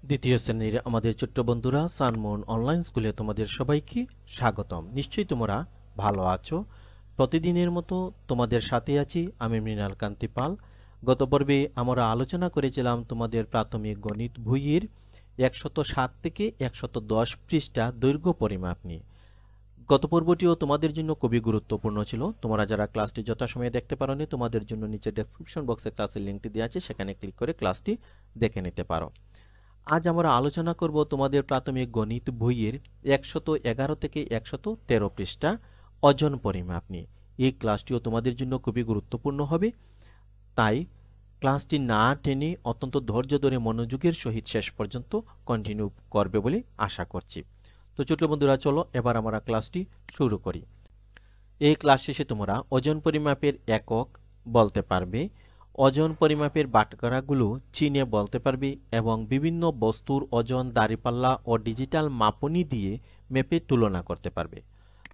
দ্বিতীয় শ্রেণীর আমাদের ছোট্ট বন্ধুরা সানমুন অনলাইন স্কুলে তোমাদের সবাইকে স্বাগতম। নিশ্চয়ই তোমরা ভালো আছো। প্রতিদিনের মতো তোমাদের সাথে আছি আমি মৃণাল কান্তি পাল। গত পর্বে আমরা আলোচনা করেছিলাম তোমাদের প্রাথমিক গণিত বইয়ের 107 থেকে 110 পৃষ্ঠা দৈর্ঘ্য পরিমাপ নিয়ে। গত পর্বটিও তোমাদের জন্য খুবই গুরুত্বপূর্ণ ছিল। তোমরা যারা ক্লাসটি যথাসময়ে দেখতে পারোনি, তোমাদের জন্য নিচে ডেসক্রিপশন বক্সে ক্লাসের লিঙ্কটি দেওয়া আছে, সেখানে ক্লিক করে ক্লাসটি দেখে নিতে পারো। আজ আমরা আলোচনা করব তোমাদের প্রাথমিক গণিত বইয়ের 111 থেকে 113 পৃষ্ঠা ওজন পরিমাপ নিয়ে। এই ক্লাসটিও তোমাদের জন্য খুবই গুরুত্বপূর্ণ হবে, তাই ক্লাসটি না টেনে অত্যন্ত ধৈর্য ধরে মনোযোগের সহিত শেষ পর্যন্ত কন্টিনিউ করবে বলে আশা করছি। তো ছোট বন্ধুরা, চলো এবার আমরা ক্লাসটি শুরু করি। এই ক্লাস শেষে তোমরা ওজন পরিমাপের একক বলতে পারবে, ওজন পরিমাপের বাটখারাগুলো চিনে বলতে পারবে এবং বিভিন্ন বস্তুর ওজন দাঁড়িপাল্লা ও ডিজিটাল মাপনী দিয়ে মেপে তুলনা করতে পারবে।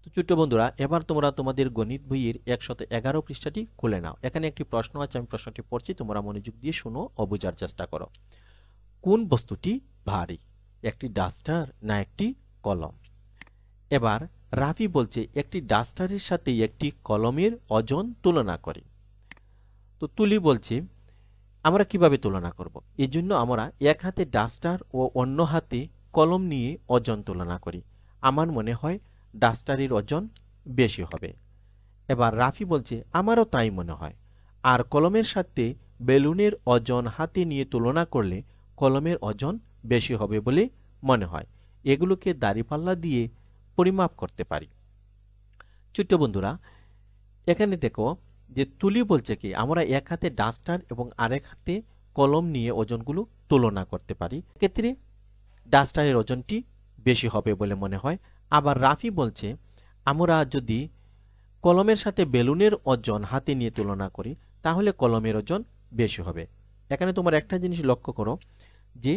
তো ছোট্ট বন্ধুরা, এবার তোমরা তোমাদের গণিত বইয়ের 111 পৃষ্ঠাটি খুলে নাও। এখানে একটি প্রশ্ন আছে, আমি প্রশ্নটি পড়ছি, তোমরা মনোযোগ দিয়ে শুনো ও বোঝার চেষ্টা করো। কোন বস্তুটি ভারী, একটি ডাস্টার না একটি কলম? এবার রাফি বলছে একটি ডাস্টারের সাথে একটি কলমের ওজন তুলনা করে। তো তুলি বলছে আমরা কিভাবে তুলনা করব? এই জন্য আমরা এক হাতে ডাস্টার ও অন্য হাতে কলম নিয়ে ওজন তুলনা করি। আমার মনে হয় ডাস্টারের ওজন বেশি হবে। এবার রাফি বলছে আমারও তাই মনে হয়। আর কলমের সাথে বেলুনের ওজন হাতে নিয়ে তুলনা করলে কলমের ওজন বেশি হবে বলে মনে হয়। এগুলোকে দাঁড়িপাল্লা দিয়ে পরিমাপ করতে পারি। ছোট্ট বন্ধুরা, এখানে দেখো যে তুলি বলছে কি আমরা এক হাতে ডাস্টার এবং আরেক হাতে কলম নিয়ে ওজনগুলো তুলনা করতে পারি। ক্ষেত্রে ডাস্টারের ওজনটি বেশি হবে বলে মনে হয়। আবার রাফি বলছে আমরা যদি কলমের সাথে বেলুনের ওজন হাতে নিয়ে তুলনা করি তাহলে কলমের ওজন বেশি হবে। এখানে তোমার একটা জিনিস লক্ষ্য করো যে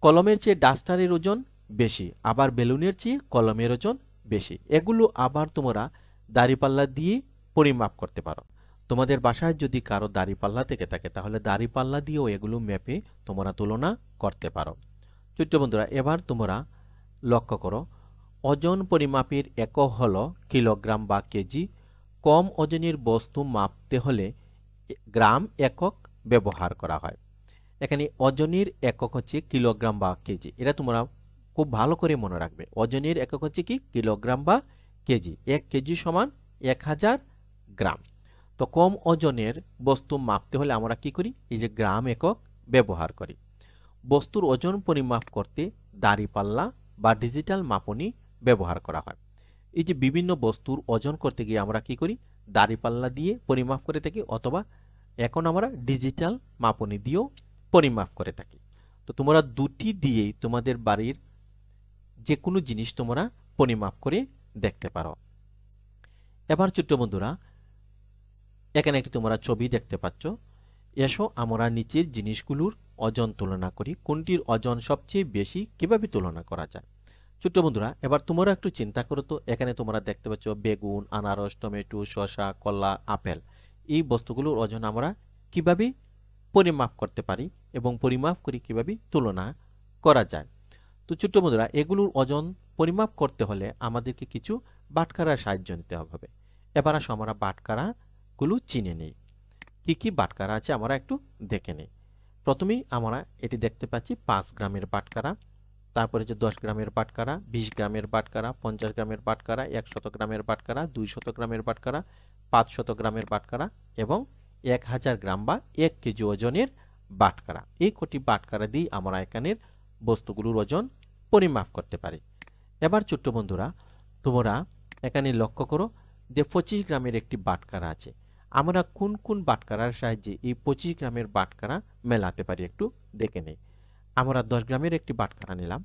কলমের চেয়ে ডাস্টারের ওজন বেশি, আবার বেলুনের চেয়ে কলমের ওজন বেশি। এগুলো আবার তোমরা দাঁড়িপাল্লা দিয়ে পরিমাপ করতে পারো। তোমাদের বাসায় যদি কারো দাঁড়িপাল্লা থেকে থাকে তাহলে দাঁড়িপাল্লা দিয়েও এগুলো মেপে তোমরা তুলনা করতে পারো। ছোট্ট বন্ধুরা, এবার তোমরা লক্ষ্য করো ওজন পরিমাপের একক হলো কিলোগ্রাম বা কেজি। কম ওজনের বস্তু মাপতে হলে গ্রাম একক ব্যবহার করা হয়। এখানে ওজনের একক হচ্ছে কিলোগ্রাম বা কেজি। এটা তোমরা খুব ভালো করে মনে রাখবে। ওজনের একক হচ্ছে কি কিলোগ্রাম বা কেজি। 1 কেজি সমান 1000 গ্রাম। তো কম ওজনের বস্তু মাপতে হলে আমরা কি করি? এই যে গ্রাম একক ব্যবহার করি। বস্তুর ওজন পরিমাপ করতে দাঁড়িপাল্লা বা ডিজিটাল মাপনী ব্যবহার করা হয়। এই যে বিভিন্ন বস্তুর ওজন করতে গিয়ে আমরা কি করি? দাঁড়িপাল্লা দিয়ে পরিমাপ করে থাকি, অথবা এখন আমরা ডিজিটাল মাপনী দিয়েও পরিমাপ করে থাকি। তো তোমরা দুটি দিয়েই তোমাদের বাড়ির যে কোনো জিনিস তোমরা পরিমাপ করে দেখতে পারো। এবার ছোট্ট বন্ধুরা, এখানে একটি তোমরা ছবি দেখতে পাচ্ছ। এসো আমরা নিচের জিনিসগুলোর ওজন তুলনা করি। কোনটির ওজন সবচেয়ে বেশি, কিভাবে তুলনা করা যায়? ছোট্ট বন্ধুরা, এবার তোমরা একটু চিন্তা করো তো। এখানে তোমরা দেখতে পাচ্ছ বেগুন, আনারস, টমেটো, শসা, কলা, আপেল। এই বস্তুগুলোর ওজন আমরা কিভাবে পরিমাপ করতে পারি এবং পরিমাপ করে কিভাবে তুলনা করা যায়? তো ছোট্ট বন্ধুরা, এগুলোর ওজন পরিমাপ করতে হলে আমাদেরকে কিছু বাটখারার সাহায্য নিতে হবে। এবার আসো আমরা বাটখারাগুলো চিনে নিই। কি কি বাটখারা আছে আমরা একটু দেখে নিই। প্রথমেই আমরা এটি দেখতে পাচ্ছি 5 গ্রামের বাটখারা, তারপরে যে 10 গ্রামের বাটখারা, 20 গ্রামের বাটখারা, 50 গ্রামের বাটখারা, 100 গ্রামের বাটখারা, 200 গ্রামের বাটখারা, 500 গ্রামের বাটখারা এবং 1000 গ্রাম বা 1 কেজি ওজনের বাটখারা। এই কটি বাটখারা দিয়ে আমরা এখানের বস্তুগুলোর ওজন পরিমাপ করতে পারি। এবার ছোট্ট বন্ধুরা, তোমরা এখানে লক্ষ্য করো যে 25 গ্রামের একটি বাটখারা আছে। আমরা কোন কোন বাটখারার সাহায্যে এই 25 গ্রামের বাটখারা মেলাতে পারি একটু দেখে নেই। আমরা 10 গ্রামের একটি বাটখারা নিলাম,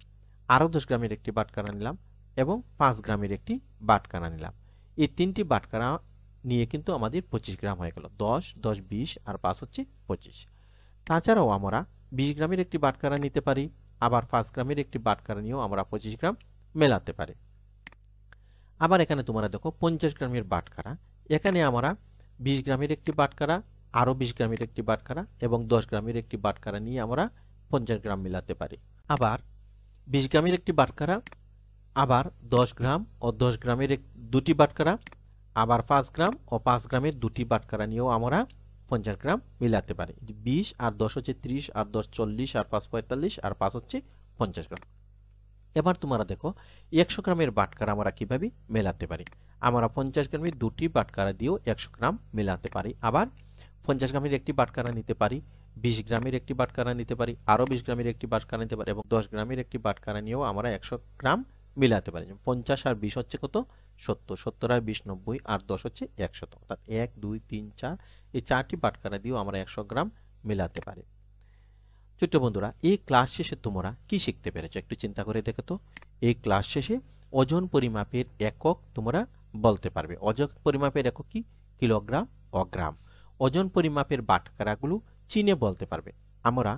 আরও 10 গ্রামের একটি বাটখারা নিলাম এবং 5 গ্রামের একটি বাটখারা নিলাম। এই তিনটি বাটখারা নিয়ে কিন্তু আমাদের 25 গ্রাম হয়ে গেল। 10, 10, 20 আর 5 হচ্ছে 25। তাছাড়াও আমরা 20 গ্রামের একটি বাটখারা নিতে পারি, আবার 5 গ্রামের একটি বাটখারা নিয়েও আমরা 25 গ্রাম মেলাতে পারি। আবার এখানে তোমরা দেখো 50 গ্রামের বাটখারা। এখানে আমরা 20 গ্রামের একটি বাটখারা, আরও 20 গ্রামের একটি বাটখারা এবং 10 গ্রামের একটি বাটখারা নিয়ে আমরা 50 গ্রাম মিলাতে পারি। আবার 20 গ্রামের একটি বাটখারা, আবার 10 গ্রাম ও 10 গ্রামের দুটি বাটখারা, আবার 5 গ্রাম ও 5 গ্রামের দুটি বাটখারা নিয়েও আমরা 50 গ্রাম মিলাতে পারি। 20 আর 10 হচ্ছে 30, আর 10 40, আর 5 45, আর 5 হচ্ছে 50 গ্রাম। এবার তোমরা দেখো 100 গ্রামের বাটখারা আমরা কিভাবে মেলাতে পারি। আমরা 50 গ্রামের দুটি বাটখারা দিয়েও 100 গ্রাম মেলাতে পারি। আবার 50 গ্রামের একটি বাটখারা নিতে পারি, 20 গ্রামের একটি বাটখারা নিতে পারি, আরও 20 গ্রামের একটি বাটখারা নিতে পারি, এবং 10 গ্রামের একটি বাটখারা নিয়েও আমরা 100 গ্রাম মিলাতে পারি। 50 আর 20 হচ্ছে কত? 70, 70 আর 20 90, আর 10 হচ্ছে 100। অর্থাৎ 1 2 3 4 এই 4টি বাটখারা দিয়েও আমরা 100 গ্রাম মিলাতে পারি। ছোট্ট বন্ধুরা, এই ক্লাস শেষে তোমরা কি শিখতে পেরেছো একটু চিন্তা করে দেখো তো। এই ক্লাস শেষে ওজন পরিমাপের একক তোমরা বলতে পারবে। ওজন পরিমাপের একক কি? কিলোগ্রাম ও গ্রাম। ওজন পরিমাপের বাটখারাগুলো চিনে বলতে পারবে। আমরা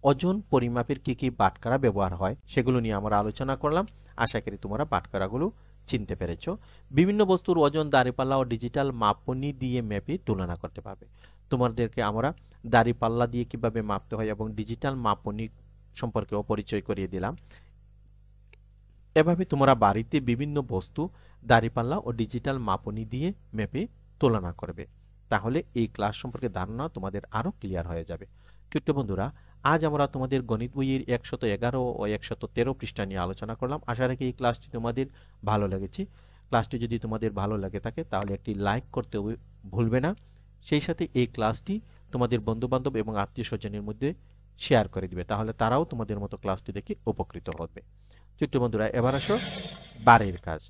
ওজন পরিমাপের কি কি বাটখারা ব্যবহার হয় সেগুলো নিয়ে আমরা আলোচনা করলাম। আশা করি তোমরা বাটখারাগুলো চিনতে পেরেছো। বিভিন্ন বস্তুর ওজন দাঁড়িপাল্লা ও ডিজিটাল মাপনী দিয়ে মেপে তুলনা করতে পারবে। তোমাদেরকে আমরা দাঁড়িপাল্লা দিয়ে কিভাবে মাপতে হয় এবং ডিজিটাল মাপনী সম্পর্কেও পরিচয় করিয়ে দিলাম। এভাবে তোমরা বাড়িতে বিভিন্ন বস্তু দাঁড়িপাল্লা ও ডিজিটাল মাপনী দিয়ে মেপে তুলনা করবে। তাহলে এই ক্লাস সম্পর্কে ধারণা তোমাদের আরো ক্লিয়ার হয়ে যাবে। ছোট্ট বন্ধুরা, আজ আমরা তোমাদের গণিত বইয়ের 111 ও 113 পৃষ্ঠা নিয়ে আলোচনা করলাম। আশা রাখি এই ক্লাসটি তোমাদের ভালো লেগেছে। ক্লাসটি যদি তোমাদের ভালো লাগে থাকে তাহলে একটি লাইক করতে ভুলবে না। সেই সাথে এই ক্লাসটি তোমাদের বন্ধুবান্ধব এবং আত্মীয় স্বজনের মধ্যে শেয়ার করে দিবে, তাহলে তারাও তোমাদের মতো ক্লাসটি দেখে উপকৃত হবে। ছোট্ট বন্ধুরা, এবার আসো বাড়ির কাজ।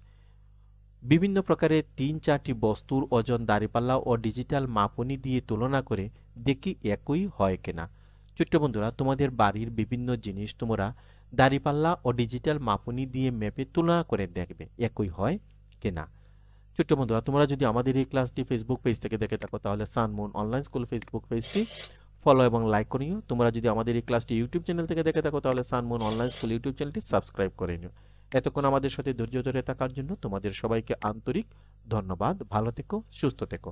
বিভিন্ন প্রকারের 3-4টি বস্তুর ওজন দাঁড়িপাল্লা ও ডিজিটাল মাপনী দিয়ে তুলনা করে দেখি একই হয় কিনা। ছোট্ট বন্ধুরা, তোমাদের বাড়ির বিভিন্ন জিনিস তোমরা দাঁড়িপাল্লা ও ডিজিটাল মাপনী দিয়ে মেপে তুলনা করে দেখবে একই হয় কিনা। ছোট্ট বন্ধুরা, তোমরা যদি আমাদের এই ক্লাসটি ফেসবুক পেজ থেকে দেখে থাকো তাহলে সানমুন অনলাইন স্কুল ফেসবুক পেজটি ফলো এবং লাইক করে নিও। তোমরা যদি আমাদের এই ক্লাসটি ইউটিউব চ্যানেল থেকে দেখে থাকো তাহলে সানমুন অনলাইন স্কুল ইউটিউব চ্যানেলটি সাবস্ক্রাইব করে নিও। এতক্ষণ আমাদের সাথে ধৈর্য ধরে থাকার জন্য তোমাদের সবাইকে আন্তরিক ধন্যবাদ। ভালো থেকো, সুস্থ থেকো।